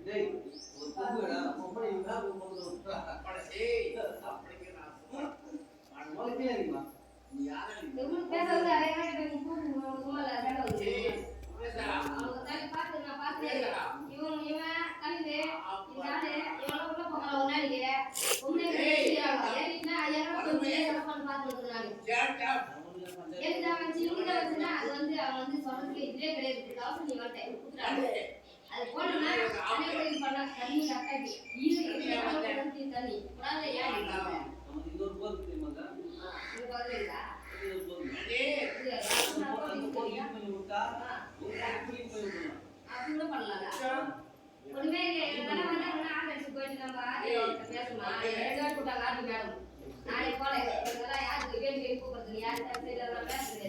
டேய் ஒரு பொம்பளடா பொம்பளை இவங்க பொம்பளை அட டேய் அப்படிங்க நான் நான் உங்களுக்கு தெரியுமா நீ யாரா நீ பேசாத அரையா கிட்ட கூப்பிடு சும்மா சண்டை வந்து பேசடா அவங்க தலை பாத்து நான் பாத்துறேன் இவன் கலிதே இதானே இவன உள்ள போகல உன்னாடியே உன்னை ஏறிறாங்க ஏறினா ஐயாரோ சொல்லி சரப்பன் பாத்துட்டு நானே கேட்டா ஏன்னா அவன் சிங்கிட்ட வச்சனா அது வந்து அவன் வந்து சொல்றதுக்கு இதுவே கிடையாது காசு நீ வரட்டே குடுறானே அது போனா அனைவரும் பண்ண தண்ணி கட்டாடி இது வந்து தண்ணி புறால யாரு நமக்கு இன்னொரு போர் தெரியுமாங்க இது வரலையா இது போர் அடே இது பண்ணி விட்டா ஒரு அப்படி போய் விடணும் அப்படி பண்ணலாம்ல ஒருவே என்னன்னா வந்து ஆண்டர்ஸ் போயிட்டு நம்ம பேசுமா ரெண்டு கூட்டாங்க ஆடி மேடம் நாளை போல இதெல்லாம் யாருக்கு வேண்டி கூப்பிடுறது யாரு சைடுல எல்லாம் பேசுறது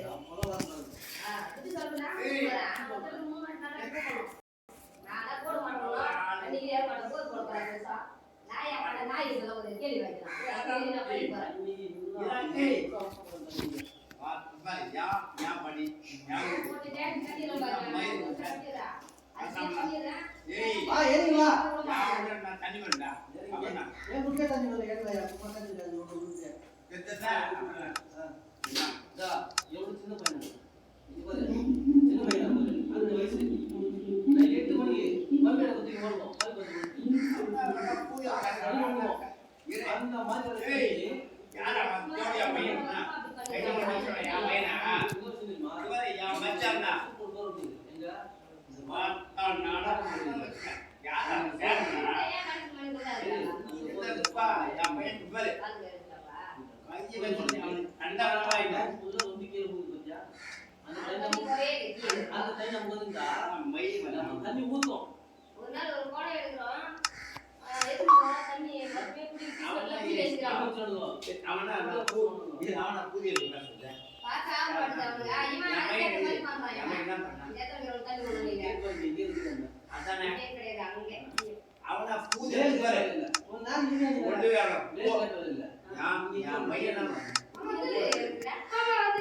இது சொல்றா முதல்ல 3 மணி நேரம் கூப்பிடணும் நாளை போட மாட்டோம் நீங்க யார் மாட்ட போய் போட போறா நாயா மாட்ட நாய் இதெல்லாம் ஒரு கேள்வி வைக்கலாம் கேள்வி நான் போய் போறேன் யா படி யா போட்டு டேடி கட்டில பாருங்க ஏய் வா ஏறி வா நான் தண்ணி வரடா அவனா ஏன் குடிக்க தண்ணி வர கேட்கலையா பக்கத்துல அது ஒரு குடிக்க கெத்ததா டா எவ்வளவு சின்ன பையன் இது பாரு சின்ன பையன் அந்த வயசு நான் 8 மணிக்கு மம்மி வந்து ஓடுவோம் அது வந்து போய் அந்த மாதிரி ஏய் யாரா ஜோடியா பையனா கையில போடுற யா பையனா இவரே யா மச்சான்டா எங்க மாட்டா நாடா யாரா கேக்குறா இல்லப்பா யா பையன் இவரே கையை வச்சு அவன் கண்டவரா இல்ல உள்ள வந்து கீழ போகுது பத்தியா அந்த தண்ணி நமக்கு வந்துடா மை நம்ம தண்ணி ஊத்தும் ஒரு நாள் ஒரு கோடை எடுக்குறோம் எதுக்கு தண்ணி அப்படியே குடிச்சு அவனா இது அவனா புதிய பேசுறேன் பாத்தா படுறாங்க இவன் என்ன பண்றான் அவன் என்ன பண்ணான் ஏதோ ஒரு தண்ணி ஊத்துறீங்க அதானே கிடையாது அங்க அவனா புதிய இல்ல ஒரு நாள் நீங்க கொண்டு வரணும் இல்ல நான் பையன் என்ன ஆமா அது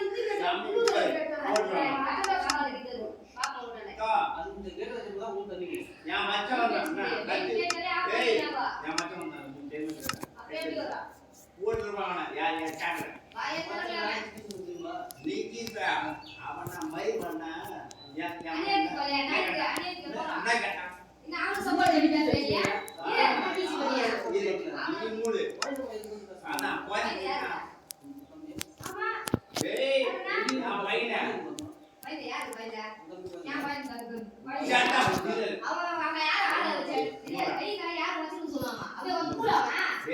இங்க அது இந்த கேட்ல இருக்குதா ஊ தண்ணி நான் மச்சான் வந்தேன் ஏய் நான் மச்சான் வந்தேன் டேமேஜ் அப்படியே வரா ஓடுறானே யார் யார் கேக்குற நீ கீப்பா அவனா மை பண்ண அனே போல அனே போறா நான் கேட்டா நான் சப்போர்ட் பண்ணி பேசுறியா இது பீஸ் பண்ணியா இது மூடு ஆனா போய் ஆமா ஏய் நான் பையனா பையனா யார் பையனா நான் பையனா கேட்டா அவன் யார் ஆள வச்சே கை கை யார் வச்சிட்டு சொன்னாமா அவன் வந்து கூடவா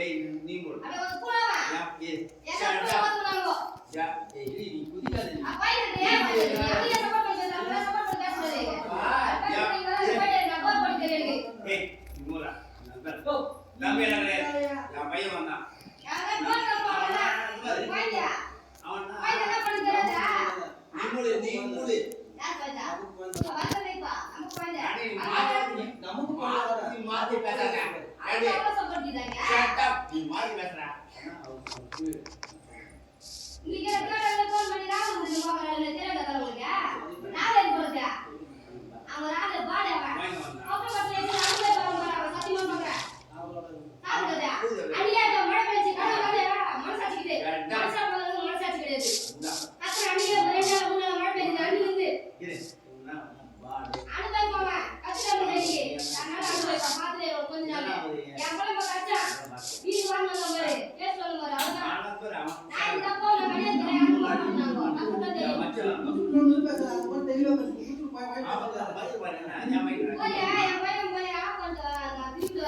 ஏய் நீ மூடு அவன் வந்து கூடவா ஏய் கேட்டா வந்து யா ஏய் நீ குதிக்காத நீ பையனா அவன் சப்போர்ட் பண்ணி பேசுறான் சப்போர்ட் பண்ணி பேசுறானே நான் போர் பண்ணி தெரியுது ஏய் மூடா கோ நம்பி என்ன என் பையன் வந்தான் யாரே போர் பண்ணா பையனா அவன் பையனா பண்ணி தெரியாதா நீ மூடு யார் பையனா வரவேப்பா நம்ம பையனா நமக்கு பையனா நீ மாத்தி பேசாத ஏடி சப்போர்ட் பண்ணிட்டாங்க ஷட் அப் நீ மாத்தி பேசுறா நீங்க ரெக்கார்ட்ல போன் பண்ணி ராவு வந்து போகறல தெரியல தரவுங்க நாளை போறதா அவங்க ராளை பாடவா அவங்க பத்தி அங்கே போறாங்க சத்தியமா சொல்றேன் சாவுதா அடியாத மழை பெஞ்சு கடவுளே மனசாட்சிக்குது மனசாட்சி கிடையாது அப்புறம் அடியே ரெண்டா மூணு மழை பெஞ்சு அடியிருந்து இரு அனுபவ போவா கஷ்டம் இல்லை அதனால அனுபவ பாத்துலே கொஞ்ச நாள் என் பழம் கஷ்டம் வீடு வாங்க பாரு பேச சொல்லுங்க அவ்வளவுதான் நான் இந்த போல மணியே தெரியாம நாங்க மச்சா பேச அது தெரியல பேச போய் போய்